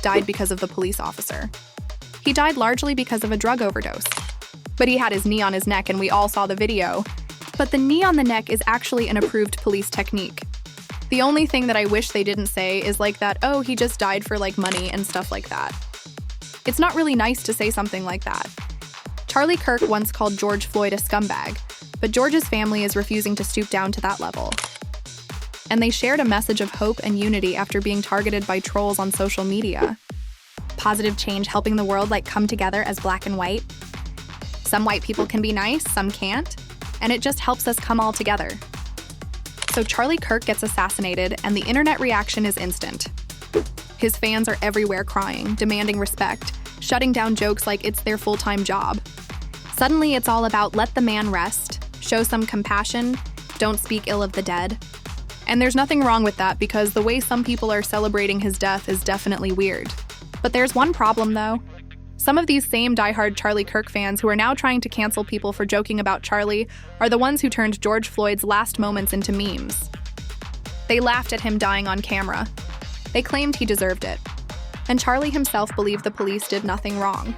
died because of the police officer. He died largely because of a drug overdose. But he had his knee on his neck and we all saw the video. But the knee on the neck is actually an approved police technique. The only thing that I wish they didn't say is like that, oh, he just died for like money and stuff like that. It's not really nice to say something like that. Charlie Kirk once called George Floyd a scumbag, but George's family is refusing to stoop down to that level. And they shared a message of hope and unity after being targeted by trolls on social media. Positive change helping the world like come together as black and white. Some white people can be nice, some can't, and it just helps us come all together. So Charlie Kirk gets assassinated and the internet reaction is instant. His fans are everywhere crying, demanding respect, shutting down jokes like it's their full-time job. Suddenly it's all about let the man rest, show some compassion, don't speak ill of the dead. And there's nothing wrong with that because the way some people are celebrating his death is definitely weird. But there's one problem though. Some of these same diehard Charlie Kirk fans who are now trying to cancel people for joking about Charlie are the ones who turned George Floyd's last moments into memes. They laughed at him dying on camera. They claimed he deserved it. And Charlie himself believed the police did nothing wrong.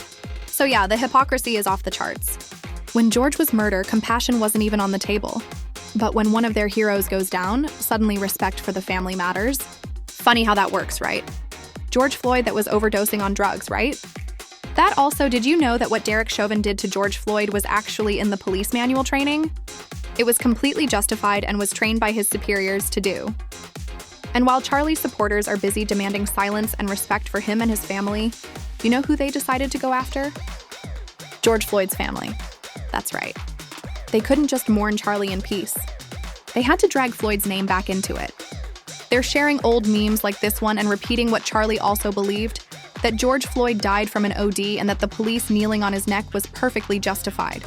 So yeah, the hypocrisy is off the charts. When George was murdered, compassion wasn't even on the table. But when one of their heroes goes down, suddenly respect for the family matters. Funny how that works, right? George Floyd that was overdosing on drugs, right? That also, did you know that what Derek Chauvin did to George Floyd was actually in the police manual training? It was completely justified and was trained by his superiors to do. And while Charlie's supporters are busy demanding silence and respect for him and his family, you know who they decided to go after? George Floyd's family. That's right. They couldn't just mourn Charlie in peace. They had to drag Floyd's name back into it. They're sharing old memes like this one and repeating what Charlie also believed, that George Floyd died from an OD and that the police kneeling on his neck was perfectly justified.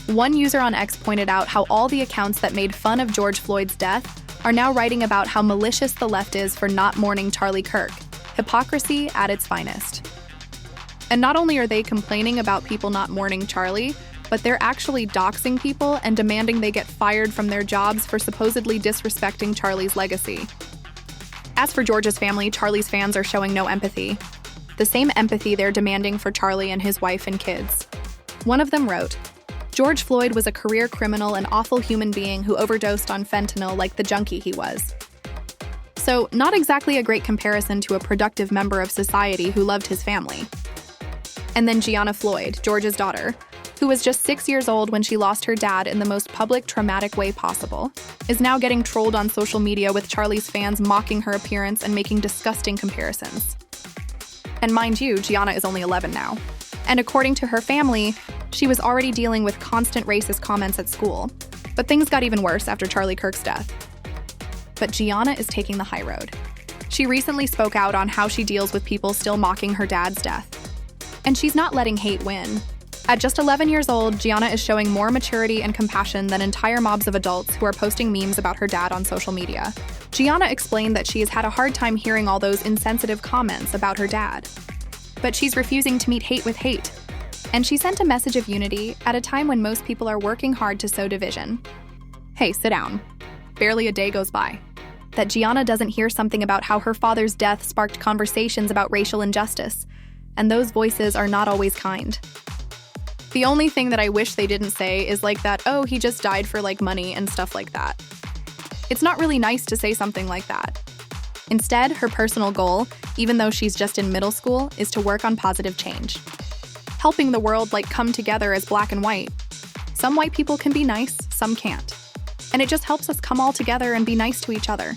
One user on X pointed out how all the accounts that made fun of George Floyd's death are now writing about how malicious the left is for not mourning Charlie Kirk. Hypocrisy at its finest. And not only are they complaining about people not mourning Charlie, but they're actually doxing people and demanding they get fired from their jobs for supposedly disrespecting Charlie's legacy. As for George's family, Charlie's fans are showing no empathy. The same empathy they're demanding for Charlie and his wife and kids. One of them wrote, George Floyd was a career criminal and awful human being who overdosed on fentanyl like the junkie he was. So, not exactly a great comparison to a productive member of society who loved his family. And then Gianna Floyd, George's daughter, who was just 6 years old when she lost her dad in the most public, traumatic way possible, is now getting trolled on social media with Charlie's fans mocking her appearance and making disgusting comparisons. And mind you, Gianna is only 11 now. And according to her family, she was already dealing with constant racist comments at school. But things got even worse after Charlie Kirk's death. But Gianna is taking the high road. She recently spoke out on how she deals with people still mocking her dad's death. And she's not letting hate win. At just 11 years old, Gianna is showing more maturity and compassion than entire mobs of adults who are posting memes about her dad on social media. Gianna explained that she has had a hard time hearing all those insensitive comments about her dad. But she's refusing to meet hate with hate. And she sent a message of unity at a time when most people are working hard to sow division. Hey, sit down. Barely a day goes by that Gianna doesn't hear something about how her father's death sparked conversations about racial injustice, and those voices are not always kind. The only thing that I wish they didn't say is like that, oh, he just died for like money and stuff like that. It's not really nice to say something like that. Instead, her personal goal, even though she's just in middle school, is to work on positive change. Helping the world like come together as black and white. Some white people can be nice, some can't. And it just helps us come all together and be nice to each other.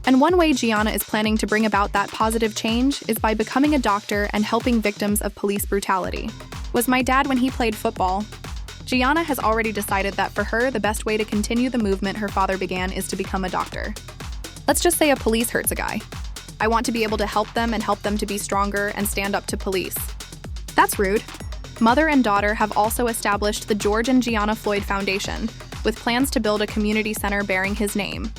And one way Gianna is planning to bring about that positive change is by becoming a doctor and helping victims of police brutality. Was my dad when he played football. Gianna has already decided that for her, the best way to continue the movement her father began is to become a doctor. Let's just say a police hurts a guy. I want to be able to help them and help them to be stronger and stand up to police. That's rude. Mother and daughter have also established the George and Gianna Floyd Foundation, with plans to build a community center bearing his name.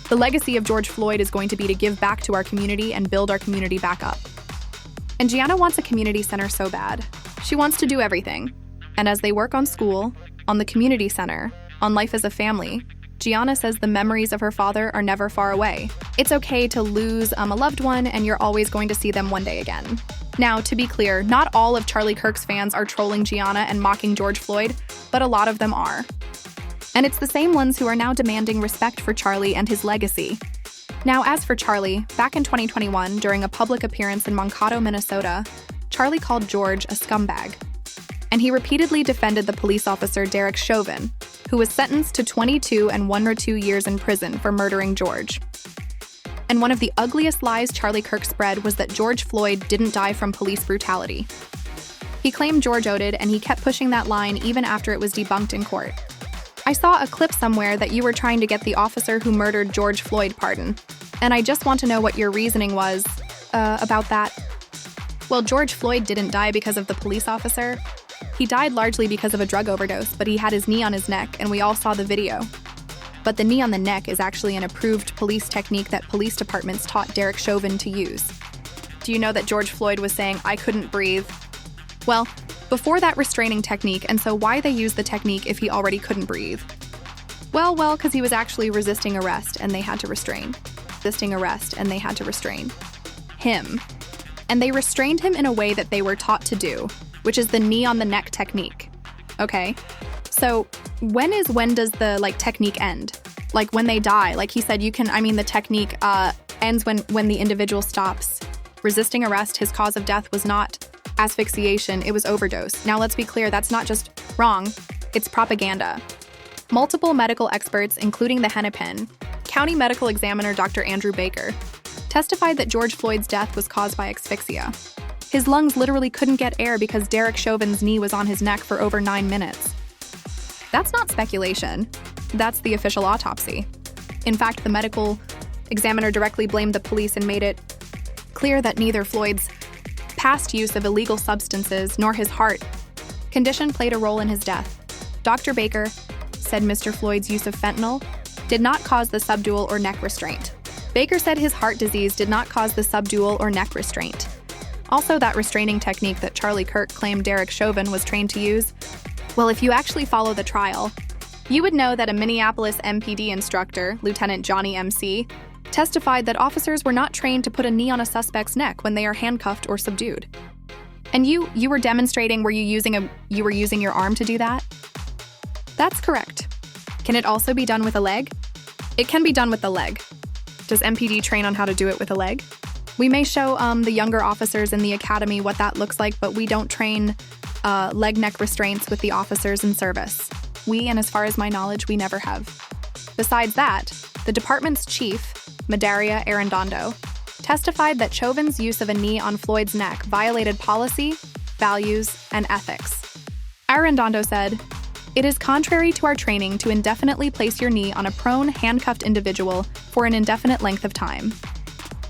The legacy of George Floyd is going to be to give back to our community and build our community back up. And Gianna wants a community center so bad. She wants to do everything. And as they work on school, on the community center, on life as a family, Gianna says the memories of her father are never far away. It's okay to lose a loved one, and you're always going to see them one day again. Now, to be clear, not all of Charlie Kirk's fans are trolling Gianna and mocking George Floyd, but a lot of them are. And it's the same ones who are now demanding respect for Charlie and his legacy. Now, as for Charlie, back in 2021, during a public appearance in Mankato, Minnesota, Charlie called George a scumbag. And he repeatedly defended the police officer Derek Chauvin, who was sentenced to 22 and 1 or 2 years in prison for murdering George. And one of the ugliest lies Charlie Kirk spread was that George Floyd didn't die from police brutality. He claimed George OD'd, and he kept pushing that line even after it was debunked in court. I saw a clip somewhere that you were trying to get the officer who murdered George Floyd pardoned, and I just want to know what your reasoning was about that. Well, George Floyd didn't die because of the police officer. He died largely because of a drug overdose, but he had his knee on his neck, and we all saw the video. But the knee on the neck is actually an approved police technique that police departments taught Derek Chauvin to use. Do you know that George Floyd was saying, "I couldn't breathe"? Well, before that restraining technique, and so why they used the technique if he already couldn't breathe? Well, because he was actually resisting arrest, and they had to restrain. Resisting arrest, and they had to restrain him. And they restrained him in a way that they were taught to do, which is the knee on the neck technique. Okay? So when does the technique end? Like when they die, like he said, the technique ends when the individual stops resisting arrest. His cause of death was not asphyxiation, it was overdose. Now let's be clear, that's not just wrong, it's propaganda. Multiple medical experts, including the Hennepin County Medical Examiner Dr. Andrew Baker, testified that George Floyd's death was caused by asphyxia. His lungs literally couldn't get air because Derek Chauvin's knee was on his neck for over 9 minutes. That's not speculation. That's the official autopsy. In fact, the medical examiner directly blamed the police and made it clear that neither Floyd's past use of illegal substances nor his heart condition played a role in his death. Dr. Baker said Mr. Floyd's use of fentanyl did not cause the subdural or neck restraint. Baker said his heart disease did not cause the subdural or neck restraint. Also, that restraining technique that Charlie Kirk claimed Derek Chauvin was trained to use, well, if you actually follow the trial, you would know that a Minneapolis MPD instructor, Lieutenant Johnny MC, testified that officers were not trained to put a knee on a suspect's neck when they are handcuffed or subdued. And you were demonstrating, were you using your arm to do that? That's correct. Can it also be done with a leg? It can be done with the leg. Does MPD train on how to do it with a leg? We may show the younger officers in the academy what that looks like, but we don't train leg neck restraints with the officers in service. And as far as my knowledge, we never have. Besides that, the department's chief, Medaria Arredondo, testified that Chauvin's use of a knee on Floyd's neck violated policy, values, and ethics. Arredondo said, "It is contrary to our training to indefinitely place your knee on a prone, handcuffed individual for an indefinite length of time.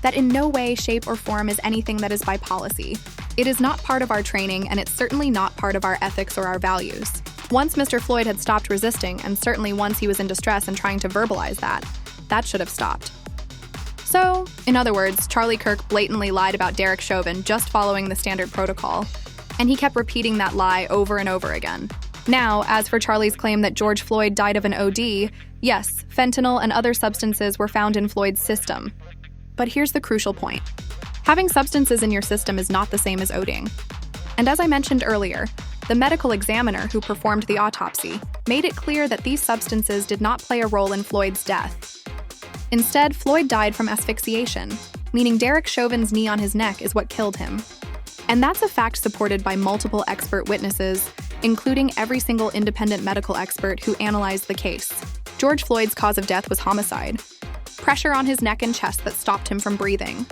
That in no way, shape, or form is anything that is by policy. It is not part of our training, and it's certainly not part of our ethics or our values." Once Mr. Floyd had stopped resisting, and certainly once he was in distress and trying to verbalize that should have stopped. So, in other words, Charlie Kirk blatantly lied about Derek Chauvin just following the standard protocol, and he kept repeating that lie over and over again. Now, as for Charlie's claim that George Floyd died of an OD, yes, fentanyl and other substances were found in Floyd's system. But here's the crucial point. Having substances in your system is not the same as ODing. And as I mentioned earlier, the medical examiner who performed the autopsy made it clear that these substances did not play a role in Floyd's death. Instead, Floyd died from asphyxiation, meaning Derek Chauvin's knee on his neck is what killed him. And that's a fact supported by multiple expert witnesses, including every single independent medical expert who analyzed the case. George Floyd's cause of death was homicide. Pressure on his neck and chest that stopped him from breathing.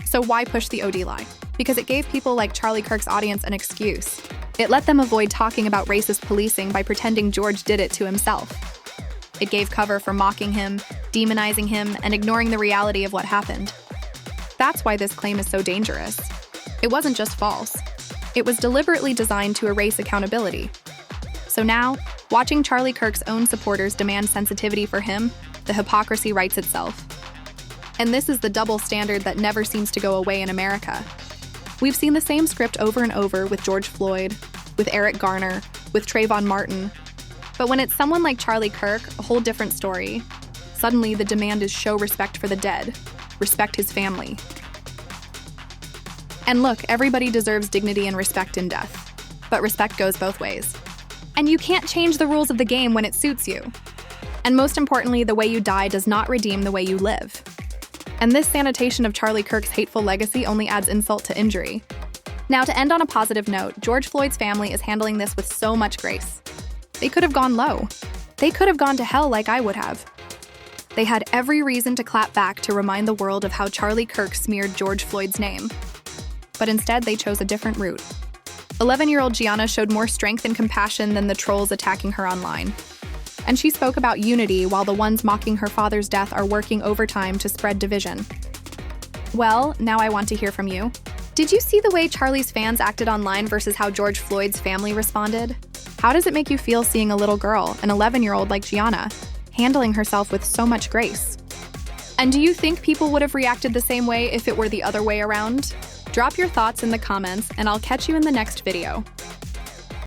So why push the OD lie? Because it gave people like Charlie Kirk's audience an excuse. It let them avoid talking about racist policing by pretending George did it to himself. It gave cover for mocking him, demonizing him, and ignoring the reality of what happened. That's why this claim is so dangerous. It wasn't just false. It was deliberately designed to erase accountability. So now, watching Charlie Kirk's own supporters demand sensitivity for him, the hypocrisy writes itself. And this is the double standard that never seems to go away in America. We've seen the same script over and over with George Floyd, with Eric Garner, with Trayvon Martin. But when it's someone like Charlie Kirk, a whole different story. Suddenly, the demand is show respect for the dead, respect his family. And look, everybody deserves dignity and respect in death. But respect goes both ways. And you can't change the rules of the game when it suits you. And most importantly, the way you die does not redeem the way you live. And this sanitation of Charlie Kirk's hateful legacy only adds insult to injury. Now, to end on a positive note, George Floyd's family is handling this with so much grace. They could have gone low. They could have gone to hell like I would have. They had every reason to clap back to remind the world of how Charlie Kirk smeared George Floyd's name. But instead, they chose a different route. 11-year-old Gianna showed more strength and compassion than the trolls attacking her online. And she spoke about unity while the ones mocking her father's death are working overtime to spread division. Well, now I want to hear from you. Did you see the way Charlie's fans acted online versus how George Floyd's family responded? How does it make you feel seeing a little girl, an 11-year-old like Gianna, handling herself with so much grace? And do you think people would have reacted the same way if it were the other way around? Drop your thoughts in the comments, and I'll catch you in the next video.